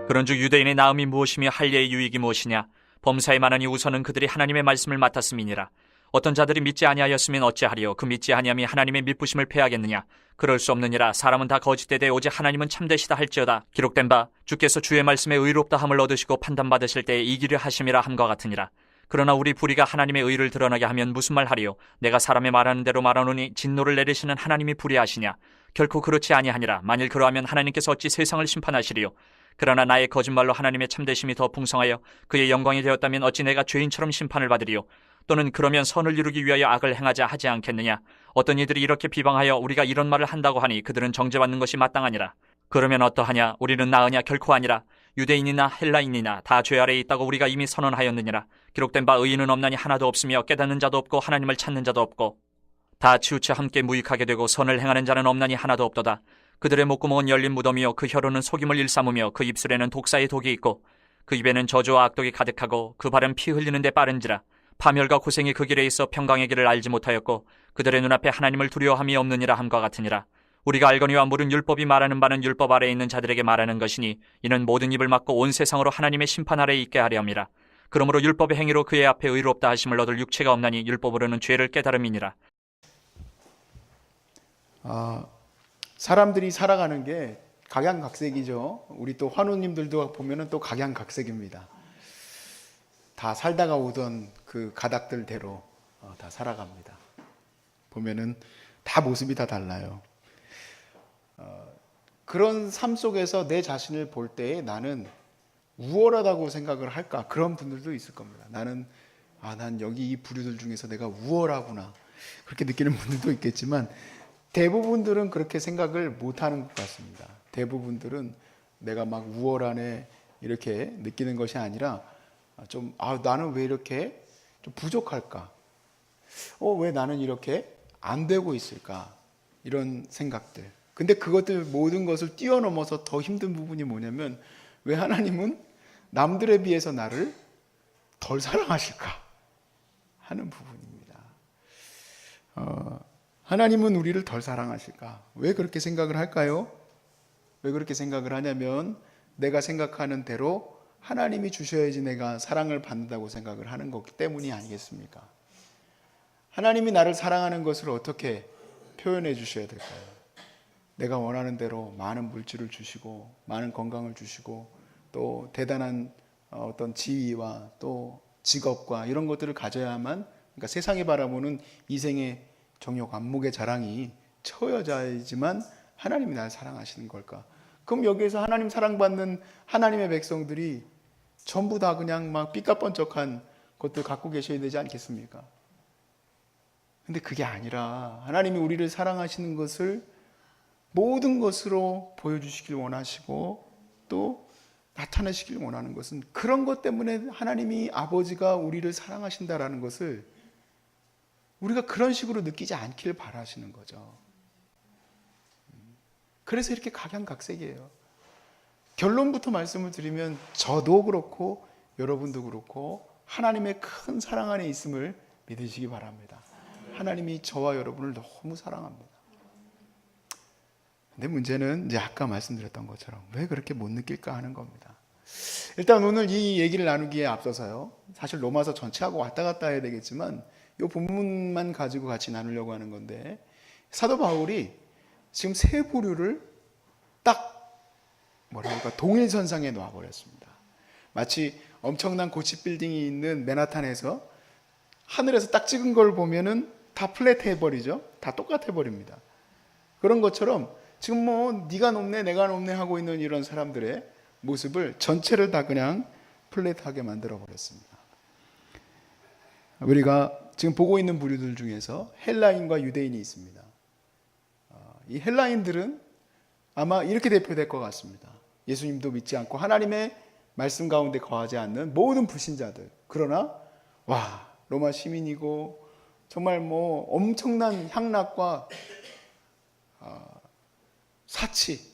그런즉 유대인의 나음이 무엇이며 할례의 유익이 무엇이냐? 범사에 많으니 우선은 그들이 하나님의 말씀을 맡았음이니라. 어떤 자들이 믿지 아니하였으면 어찌하리요? 그 믿지 아니함이 하나님의 믿부심을 패하겠느냐? 그럴 수 없느니라. 사람은 다 거짓되되 오직 하나님은 참되시다 할지어다. 기록된 바 주께서 주의 말씀에 의롭다함을 얻으시고 판단받으실 때에 이기려 하심이라 함과 같으니라. 그러나 우리 불의가 하나님의 의를 드러나게 하면 무슨 말 하리요? 내가 사람의 말하는 대로 말하노니 진노를 내리시는 하나님이 불의하시냐? 결코 그렇지 아니하니라. 만일 그러하면 하나님께서 어찌 세상을 심판하시리요? 그러나 나의 거짓말로 하나님의 참되심이 더 풍성하여 그의 영광이 되었다면 어찌 내가 죄인처럼 심판을 받으리요? 또는 그러면 선을 이루기 위하여 악을 행하자 하지 않겠느냐? 어떤 이들이 이렇게 비방하여 우리가 이런 말을 한다고 하니 그들은 정죄받는 것이 마땅하니라. 그러면 어떠하냐? 우리는 나으냐? 결코 아니라. 유대인이나 헬라인이나 다 죄 아래에 있다고 우리가 이미 선언하였느니라. 기록된 바 의인은 없나니 하나도 없으며 깨닫는 자도 없고 하나님을 찾는 자도 없고 다 치우쳐 함께 무익하게 되고 선을 행하는 자는 없나니 하나도 없도다. 그들의 목구멍은 열린 무덤이요 그 혀로는 속임을 일삼으며 그 입술에는 독사의 독이 있고 그 입에는 저주와 악독이 가득하고 그 발은 피 흘리는 데 빠른지라. 파멸과 고생이 그 길에 있어 평강의 길을 알지 못하였고 그들의 눈앞에 하나님을 두려워함이 없느니라 함과 같으니라. 우리가 알거니와 물은 율법이 말하는 바는 율법 아래에 있는 자들에게 말하는 것이니 이는 모든 입을 막고 온 세상으로 하나님의 심판 아래에 있게 하려 함이라. 그러므로 율법의 행위로 그의 앞에 의롭다 하심을 얻을 육체가 없나니 율법으로는 죄를 깨달음이니라. 사람들이 살아가는 게 각양각색이죠. 우리 또 환우님들도 보면은 또 각양각색입니다. 다 살다가 오던 그 가닥들대로 다 살아갑니다. 보면은 다 모습이 다 달라요. 그런 삶 속에서 내 자신을 볼 때에 나는 우월하다고 생각을 할까? 그런 분들도 있을 겁니다. 난 여기 이 부류들 중에서 내가 우월하구나. 그렇게 느끼는 분들도 있겠지만 대부분들은 그렇게 생각을 못하는 것 같습니다. 대부분들은 내가 막 우월하네 이렇게 느끼는 것이 아니라 나는 왜 이렇게 좀 부족할까? 왜 나는 이렇게 안 되고 있을까? 이런 생각들. 근데 그것들 모든 것을 뛰어넘어서 더 힘든 부분이 뭐냐면 왜 하나님은 남들에 비해서 나를 덜 사랑하실까? 하는 부분입니다. 하나님은 우리를 덜 사랑하실까? 왜 그렇게 생각을 할까요? 왜 그렇게 생각을 하냐면 내가 생각하는 대로 하나님이 주셔야지 내가 사랑을 받는다고 생각을 하는 것 때문이 아니겠습니까? 하나님이 나를 사랑하는 것을 어떻게 표현해 주셔야 될까요? 내가 원하는 대로 많은 물질을 주시고 많은 건강을 주시고 또 대단한 어떤 지위와 또 직업과 이런 것들을 가져야만, 그러니까 세상이 바라보는 이생의 정욕, 안목의 자랑이 채워져야지만 하나님이 나를 사랑하시는 걸까? 그럼 여기에서 하나님 사랑받는 하나님의 백성들이 전부 다 그냥 막 삐까뻔쩍한 것들 갖고 계셔야 되지 않겠습니까? 근데 그게 아니라 하나님이 우리를 사랑하시는 것을 모든 것으로 보여주시길 원하시고 또 나타내시길 원하는 것은 그런 것 때문에 하나님이 아버지가 우리를 사랑하신다라는 것을 우리가 그런 식으로 느끼지 않길 바라시는 거죠. 그래서 이렇게 각양각색이에요. 결론부터 말씀을 드리면 저도 그렇고 여러분도 그렇고 하나님의 큰 사랑 안에 있음을 믿으시기 바랍니다. 하나님이 저와 여러분을 너무 사랑합니다. 근데 문제는 이제 아까 말씀드렸던 것처럼 왜 그렇게 못 느낄까 하는 겁니다. 일단 오늘 이 얘기를 나누기에 앞서서요, 사실 로마서 전체하고 왔다 갔다 해야 되겠지만 이 본문만 가지고 같이 나누려고 하는 건데, 사도 바울이 지금 세 부류를 딱 동일선상에 놓아버렸습니다. 마치 엄청난 고층 빌딩이 있는 맨하탄에서 하늘에서 딱 찍은 걸 보면은 다 플랫 해버리죠. 다 똑같아 버립니다. 그런 것처럼 지금 네가 높네 내가 높네 하고 있는 이런 사람들의 모습을 전체를 다 그냥 플랫하게 만들어 버렸습니다. 우리가 지금 보고 있는 부류들 중에서 헬라인과 유대인이 있습니다. 이 헬라인들은 아마 이렇게 대표될 것 같습니다. 예수님도 믿지 않고 하나님의 말씀 가운데 거하지 않는 모든 불신자들. 그러나 로마 시민이고 정말 엄청난 향락과 사치,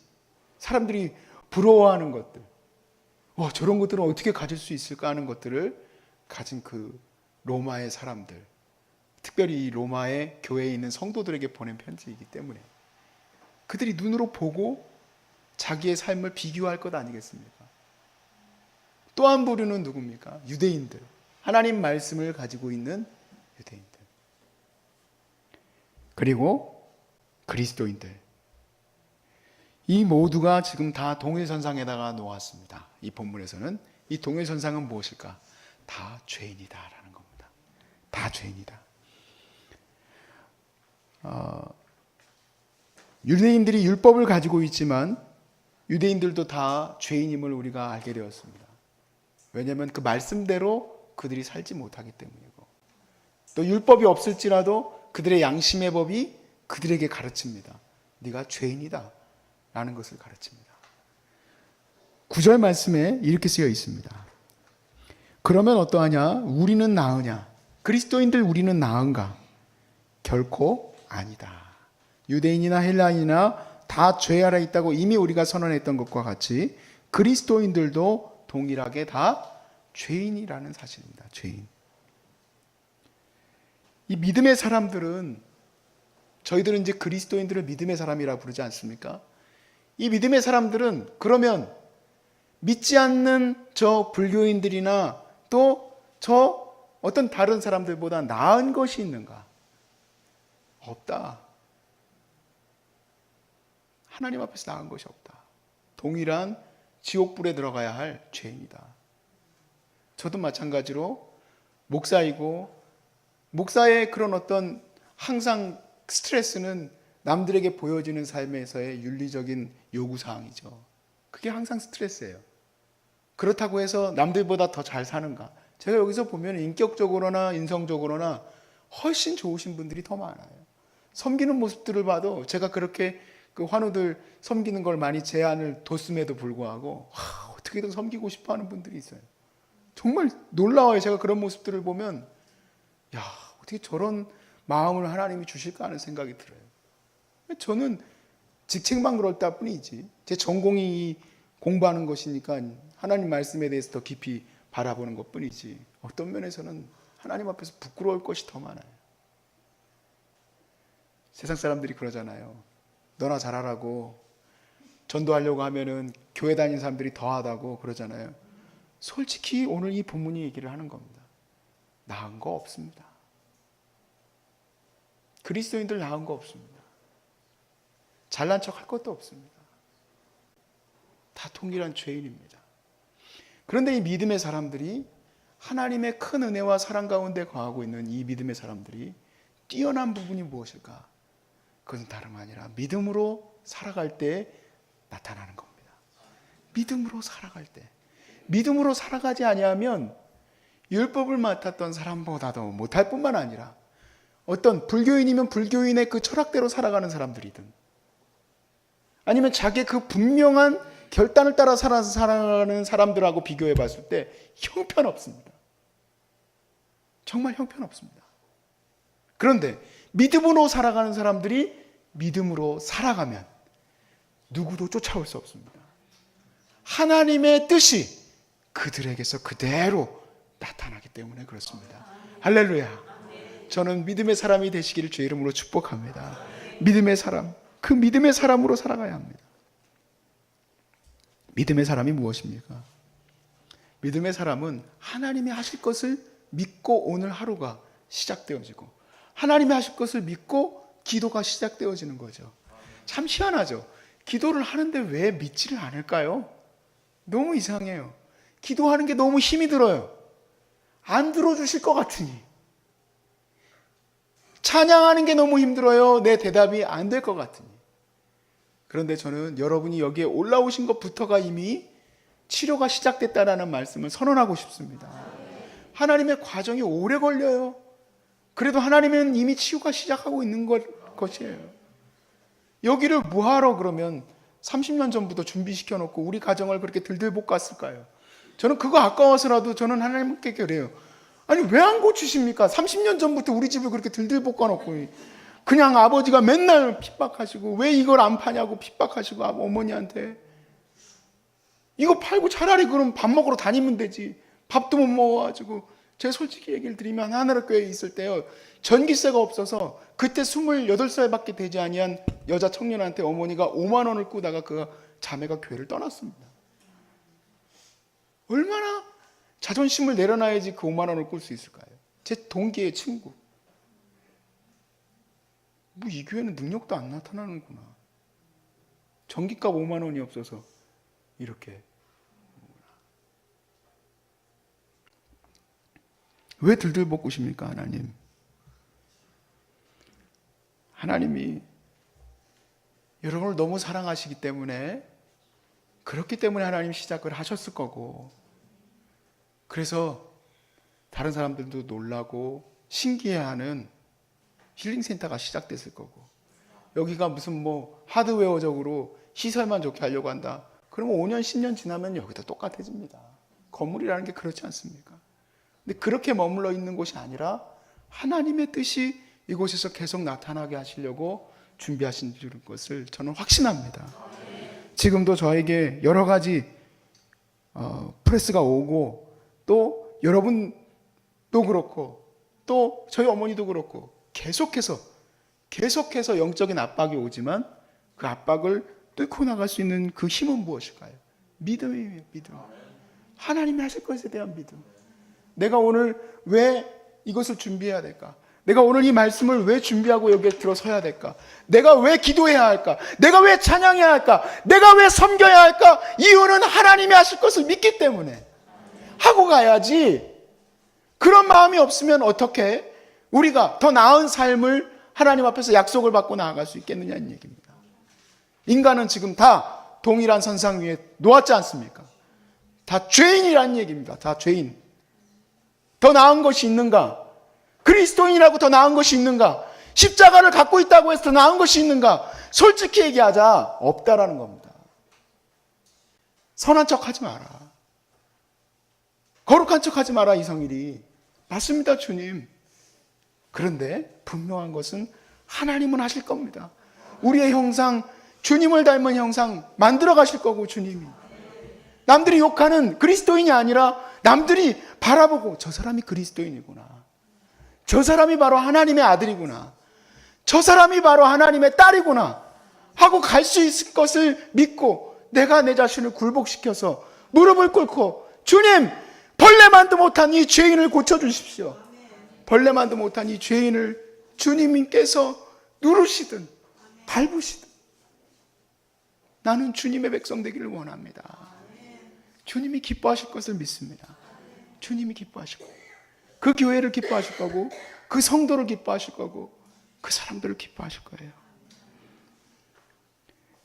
사람들이 부러워하는 것들, 저런 것들은 어떻게 가질 수 있을까 하는 것들을 가진 그 로마의 사람들, 특별히 이 로마의 교회에 있는 성도들에게 보낸 편지이기 때문에 그들이 눈으로 보고 자기의 삶을 비교할 것 아니겠습니까? 또 한 부류는 누굽니까? 유대인들. 하나님 말씀을 가지고 있는 유대인들. 그리고 그리스도인들. 이 모두가 지금 다 동일선상에다가 놓았습니다. 이 본문에서는 이 동일선상은 무엇일까? 다 죄인이다라는 겁니다. 다 죄인이다. 유대인들이 율법을 가지고 있지만 유대인들도 다 죄인임을 우리가 알게 되었습니다. 왜냐하면 그 말씀대로 그들이 살지 못하기 때문이고, 또 율법이 없을지라도 그들의 양심의 법이 그들에게 가르칩니다. 네가 죄인이다 라는 것을 가르칩니다. 9절 말씀에 이렇게 쓰여 있습니다. 그러면 어떠하냐? 우리는 나으냐? 그리스도인들 우리는 나은가? 결코 아니다. 유대인이나 헬라인이나 다 죄 아래 있다고 이미 우리가 선언했던 것과 같이 그리스도인들도 동일하게 다 죄인이라는 사실입니다. 죄인. 이 믿음의 사람들은, 저희들은 이제 그리스도인들을 믿음의 사람이라고 부르지 않습니까? 이 믿음의 사람들은 그러면 믿지 않는 저 불교인들이나 또 저 어떤 다른 사람들보다 나은 것이 있는가? 없다. 하나님 앞에서 나은 것이 없다. 동일한 지옥불에 들어가야 할 죄인이다. 저도 마찬가지로 목사이고, 목사의 그런 어떤 항상 스트레스는 남들에게 보여지는 삶에서의 윤리적인 요구사항이죠. 그게 항상 스트레스예요. 그렇다고 해서 남들보다 더 잘 사는가? 제가 여기서 보면 인격적으로나 인성적으로나 훨씬 좋으신 분들이 더 많아요. 섬기는 모습들을 봐도 제가 그렇게 그 환우들 섬기는 걸 많이 제한을 뒀음에도 불구하고 어떻게든 섬기고 싶어 하는 분들이 있어요. 정말 놀라워요. 제가 그런 모습들을 보면 야, 어떻게 저런 마음을 하나님이 주실까 하는 생각이 들어요. 저는 직책만 그럴 뿐이지, 제 전공이 공부하는 것이니까 하나님 말씀에 대해서 더 깊이 바라보는 것 뿐이지, 어떤 면에서는 하나님 앞에서 부끄러울 것이 더 많아요. 세상 사람들이 그러잖아요. 너나 잘하라고, 전도하려고 하면은 교회 다니는 사람들이 더하다고 그러잖아요. 솔직히 오늘 이 본문이 얘기를 하는 겁니다. 나은 거 없습니다. 그리스도인들 나은 거 없습니다. 잘난 척 할 것도 없습니다. 다 동일한 죄인입니다. 그런데 이 믿음의 사람들이, 하나님의 큰 은혜와 사랑 가운데 거하고 있는 이 믿음의 사람들이 뛰어난 부분이 무엇일까? 그것은 다름 아니라 믿음으로 살아갈 때 나타나는 겁니다. 믿음으로 살아갈 때. 믿음으로 살아가지 아니하면 율법을 맡았던 사람보다도 못할 뿐만 아니라 어떤 불교인이면 불교인의 그 철학대로 살아가는 사람들이든, 아니면 자기의 그 분명한 결단을 따라 살아가는 사람들하고 비교해 봤을 때 형편없습니다. 정말 형편없습니다. 그런데 믿음으로 살아가는 사람들이 믿음으로 살아가면 누구도 쫓아올 수 없습니다. 하나님의 뜻이 그들에게서 그대로 나타나기 때문에 그렇습니다. 할렐루야. 저는 믿음의 사람이 되시기를 주의 이름으로 축복합니다. 믿음의 사람, 그 믿음의 사람으로 살아가야 합니다. 믿음의 사람이 무엇입니까? 믿음의 사람은 하나님이 하실 것을 믿고 오늘 하루가 시작되어지고, 하나님이 하실 것을 믿고 기도가 시작되어지는 거죠. 참 희한하죠. 기도를 하는데 왜 믿지를 않을까요? 너무 이상해요. 기도하는 게 너무 힘이 들어요. 안 들어주실 것 같으니. 찬양하는 게 너무 힘들어요. 내 대답이 안 될 것 같으니. 그런데 저는 여러분이 여기에 올라오신 것부터가 이미 치료가 시작됐다라는 말씀을 선언하고 싶습니다. 하나님의 과정이 오래 걸려요. 그래도 하나님은 이미 치유가 시작하고 있는 것이에요. 여기를 뭐하러 그러면 30년 전부터 준비시켜 놓고 우리 가정을 그렇게 들들 볶았을까요? 저는 그거 아까워서라도 저는 하나님께 그래요. 아니 왜 안 고치십니까? 30년 전부터 우리 집을 그렇게 들들 볶아놓고 그냥 아버지가 맨날 핍박하시고 왜 이걸 안 파냐고 핍박하시고 어머니한테. 이거 팔고 차라리 그럼 밥 먹으러 다니면 되지. 밥도 못 먹어가지고 제가 솔직히 얘기를 드리면 하나님교회에 있을 때요, 전기세가 없어서 그때 28살밖에 되지 아니한 여자 청년한테 어머니가 5만 원을 꾸다가 그 자매가 교회를 떠났습니다. 얼마나 자존심을 내려놔야지 그 5만 원을 꿀 수 있을까요? 제 동기의 친구. 뭐 이 교회는 능력도 안 나타나는구나. 전기값 5만 원이 없어서 이렇게. 왜 들들 볶으십니까, 하나님? 하나님이 여러분을 너무 사랑하시기 때문에, 그렇기 때문에 하나님 시작을 하셨을 거고, 그래서 다른 사람들도 놀라고 신기해하는 힐링센터가 시작됐을 거고, 여기가 무슨 뭐 하드웨어적으로 시설만 좋게 하려고 한다. 그러면 5년, 10년 지나면 여기도 똑같아집니다. 건물이라는 게 그렇지 않습니까? 근데 그렇게 머물러 있는 곳이 아니라 하나님의 뜻이 이곳에서 계속 나타나게 하시려고 준비하신 것을 저는 확신합니다. 지금도 저에게 여러 가지 프레스가 오고, 또 여러분도 그렇고, 또 저희 어머니도 그렇고, 계속해서 영적인 압박이 오지만 그 압박을 뚫고 나갈 수 있는 그 힘은 무엇일까요? 믿음이에요. 믿음. 하나님이 하실 것에 대한 믿음. 내가 오늘 왜 이것을 준비해야 될까? 내가 오늘 이 말씀을 왜 준비하고 여기에 들어서야 될까? 내가 왜 기도해야 할까? 내가 왜 찬양해야 할까? 내가 왜 섬겨야 할까? 이유는 하나님이 하실 것을 믿기 때문에 하고 가야지. 그런 마음이 없으면 어떻게 우리가 더 나은 삶을 하나님 앞에서 약속을 받고 나아갈 수 있겠느냐는 얘기입니다. 인간은 지금 다 동일한 선상 위에 놓았지 않습니까? 다 죄인이라는 얘기입니다. 다 죄인. 더 나은 것이 있는가? 그리스도인이라고 더 나은 것이 있는가? 십자가를 갖고 있다고 해서 더 나은 것이 있는가? 솔직히 얘기하자, 없다라는 겁니다. 선한 척 하지 마라. 거룩한 척 하지 마라, 이성일이. 맞습니다, 주님. 그런데 분명한 것은 하나님은 하실 겁니다. 우리의 형상, 주님을 닮은 형상 만들어 가실 거고, 주님이. 남들이 욕하는 그리스도인이 아니라 남들이 바라보고, 저 사람이 그리스도인이구나. 저 사람이 바로 하나님의 아들이구나. 저 사람이 바로 하나님의 딸이구나 하고 갈 수 있을 것을 믿고, 내가 내 자신을 굴복시켜서 무릎을 꿇고, 주님, 벌레만도 못한 이 죄인을 고쳐주십시오. 벌레만도 못한 이 죄인을 주님께서 누르시든 밟으시든 나는 주님의 백성 되기를 원합니다. 주님이 기뻐하실 것을 믿습니다. 주님이 기뻐하실 거예요. 그 교회를 기뻐하실 거고, 그 성도를 기뻐하실 거고, 그 사람들을 기뻐하실 거예요.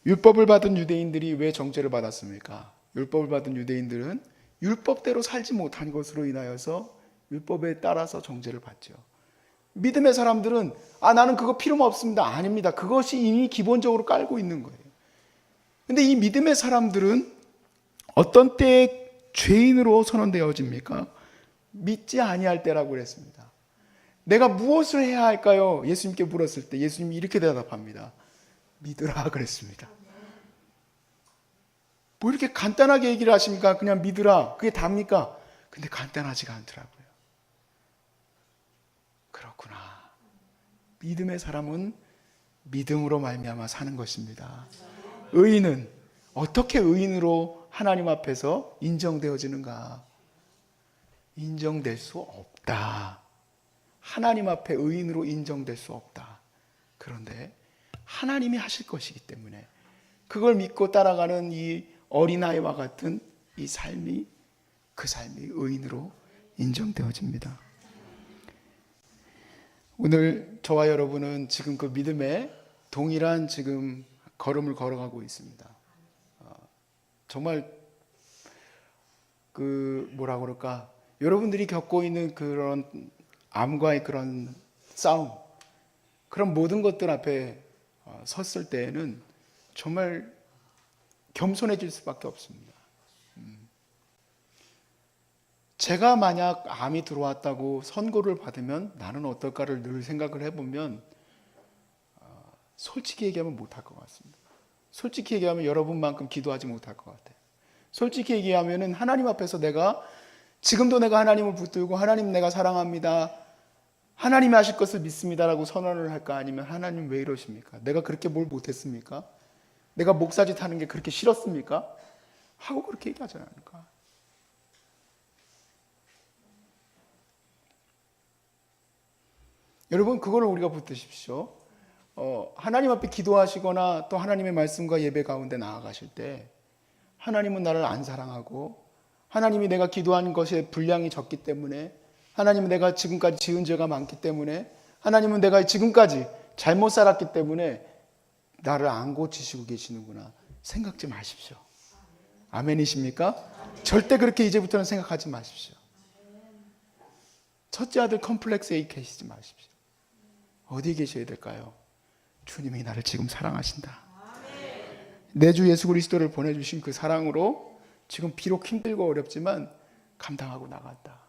율법을 받은 유대인들이 왜 정죄를 받았습니까? 율법을 받은 유대인들은 율법대로 살지 못한 것으로 인하여서 율법에 따라서 정죄를 받죠. 믿음의 사람들은 나는 그거 필요 없습니다. 아닙니다. 그것이 이미 기본적으로 깔고 있는 거예요. 근데 이 믿음의 사람들은 어떤 때에 죄인으로 선언되어집니까? 믿지 아니할 때라고 그랬습니다. 내가 무엇을 해야 할까요? 예수님께 물었을 때 예수님이 이렇게 대답합니다. 믿으라 그랬습니다. 뭐 이렇게 간단하게 얘기를 하십니까? 그냥 믿으라. 그게 답니까? 근데 간단하지가 않더라고요. 그렇구나. 믿음의 사람은 믿음으로 말미암아 사는 것입니다. 의인은 어떻게 의인으로 하나님 앞에서 인정되어지는가? 인정될 수 없다. 하나님 앞에 의인으로 인정될 수 없다. 그런데 하나님이 하실 것이기 때문에 그걸 믿고 따라가는 이 어린아이와 같은 이 삶이, 그 삶이 의인으로 인정되어집니다. 오늘 저와 여러분은 지금 그 믿음의 동일한 지금 걸음을 걸어가고 있습니다. 정말 그 뭐라 그럴까, 여러분들이 겪고 있는 그런 암과의 그런 싸움, 그런 모든 것들 앞에 섰을 때에는 정말 겸손해질 수밖에 없습니다. 제가 만약 암이 들어왔다고 선고를 받으면 나는 어떨까를 늘 생각을 해보면 솔직히 얘기하면 못할 것 같습니다. 솔직히 얘기하면 여러분만큼 기도하지 못할 것 같아요. 솔직히 얘기하면 하나님 앞에서 내가 지금도 내가 하나님을 붙들고 하나님 내가 사랑합니다, 하나님이 하실 것을 믿습니다라고 선언을 할까? 아니면 하나님 왜 이러십니까? 내가 그렇게 뭘 못했습니까? 내가 목사짓 하는 게 그렇게 싫었습니까? 하고 그렇게 얘기하지 않을까? 여러분, 그걸 우리가 붙드십시오. 하나님 앞에 기도하시거나 또 하나님의 말씀과 예배 가운데 나아가실 때 하나님은 나를 안 사랑하고, 하나님이 내가 기도한 것에 분량이 적기 때문에, 하나님은 내가 지금까지 지은 죄가 많기 때문에, 하나님은 내가 지금까지 잘못 살았기 때문에 나를 안 고치시고 계시는구나 생각지 마십시오. 아멘이십니까? 절대 그렇게 이제부터는 생각하지 마십시오. 첫째 아들 컴플렉스에 계시지 마십시오. 어디에 계셔야 될까요? 주님이 나를 지금 사랑하신다. 내 주 예수 그리스도를 보내주신 그 사랑으로 지금 비록 힘들고 어렵지만 감당하고 나간다.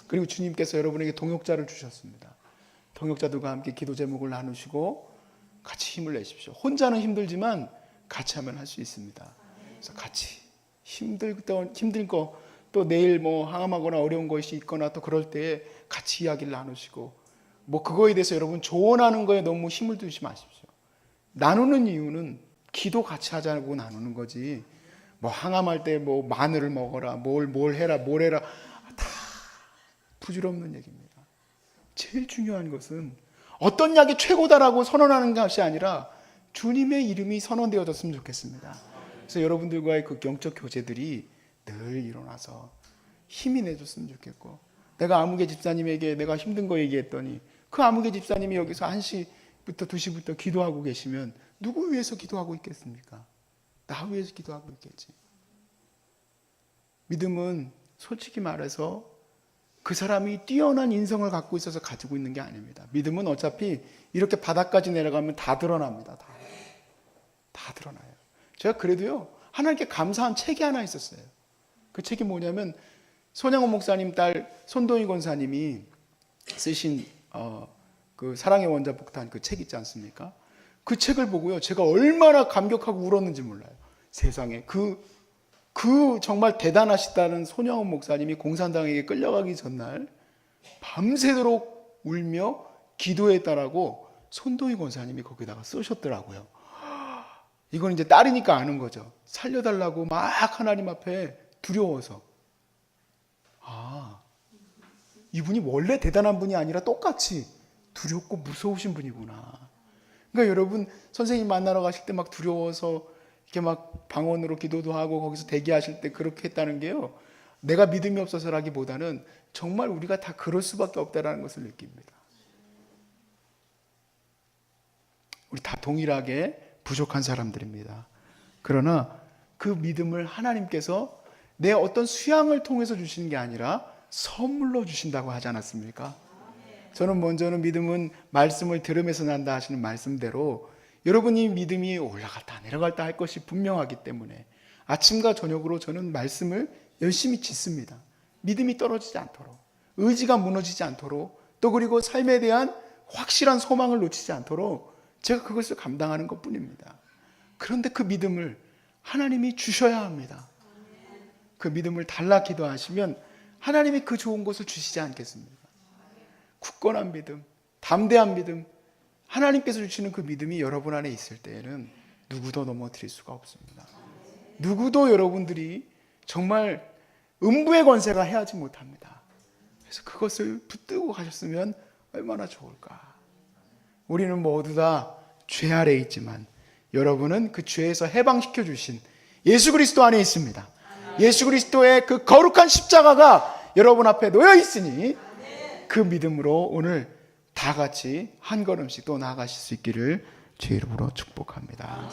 그리고 주님께서 여러분에게 동역자를 주셨습니다. 동역자들과 함께 기도 제목을 나누시고 같이 힘을 내십시오. 혼자는 힘들지만 같이 하면 할 수 있습니다. 그래서 같이 힘들 거, 또 내일 뭐 항암하거나 어려운 것이 있거나 또 그럴 때에 같이 이야기를 나누시고, 뭐 그거에 대해서 여러분 조언하는 거에 너무 힘을 두지 마십시오. 나누는 이유는 기도 같이 하자고 나누는 거지, 뭐 항암할 때 뭐 마늘을 먹어라, 뭘 해라, 다 부질없는 얘기입니다. 제일 중요한 것은 어떤 약이 최고다라고 선언하는 것이 아니라 주님의 이름이 선언되어졌으면 좋겠습니다. 그래서 여러분들과의 그 영적 교제들이 늘 일어나서 힘이 내줬으면 좋겠고, 내가 아무개 집사님에게 내가 힘든 거 얘기했더니 그 아무개 집사님이 여기서 1시부터 2시부터 기도하고 계시면 누구 위해서 기도하고 있겠습니까? 나 위해서 기도하고 있겠지. 믿음은 솔직히 말해서 그 사람이 뛰어난 인성을 갖고 있어서 가지고 있는 게 아닙니다. 믿음은 어차피 이렇게 바닥까지 내려가면 다 드러납니다. 다 드러나요. 제가 그래도요, 하나님께 감사한 책이 하나 있었어요. 그 책이 뭐냐면 손양호 목사님 딸 손동희 권사님이 쓰신 그 사랑의 원자폭탄 그 책 있지 않습니까? 그 책을 보고요, 제가 얼마나 감격하고 울었는지 몰라요. 세상에 그 정말 대단하시다는 손양호 목사님이 공산당에게 끌려가기 전날 밤새도록 울며 기도했다라고 손동희 권사님이 거기다가 쓰셨더라고요. 이건 이제 딸이니까 아는 거죠. 살려달라고 막 하나님 앞에 두려워서. 이분이 원래 대단한 분이 아니라 똑같이 두렵고 무서우신 분이구나. 그러니까 여러분, 선생님 만나러 가실 때 막 두려워서 이렇게 막 방언으로 기도도 하고 거기서 대기하실 때 그렇게 했다는 게요, 내가 믿음이 없어서라기보다는 정말 우리가 다 그럴 수밖에 없다는 것을 느낍니다. 우리 다 동일하게 부족한 사람들입니다. 그러나 그 믿음을 하나님께서 내 어떤 수양을 통해서 주시는 게 아니라 선물로 주신다고 하지 않았습니까? 저는 먼저는 믿음은 말씀을 들으면서 난다 하시는 말씀대로 여러분이 믿음이 올라갔다 내려갔다 할 것이 분명하기 때문에 아침과 저녁으로 저는 말씀을 열심히 짓습니다. 믿음이 떨어지지 않도록, 의지가 무너지지 않도록, 또 그리고 삶에 대한 확실한 소망을 놓치지 않도록 제가 그것을 감당하는 것뿐입니다. 그런데 그 믿음을 하나님이 주셔야 합니다. 그 믿음을 달라 기도하시면 하나님이 그 좋은 것을 주시지 않겠습니까? 굳건한 믿음, 담대한 믿음, 하나님께서 주시는 그 믿음이 여러분 안에 있을 때에는 누구도 넘어뜨릴 수가 없습니다. 누구도 여러분들이 정말 음부의 권세가 해하지 못합니다. 그래서 그것을 붙들고 가셨으면 얼마나 좋을까. 우리는 모두 다 죄 아래에 있지만 여러분은 그 죄에서 해방시켜 주신 예수 그리스도 안에 있습니다. 예수 그리스도의 그 거룩한 십자가가 여러분 앞에 놓여 있으니 그 믿음으로 오늘 다 같이 한 걸음씩 또 나아가실 수 있기를 주의 이름으로 축복합니다.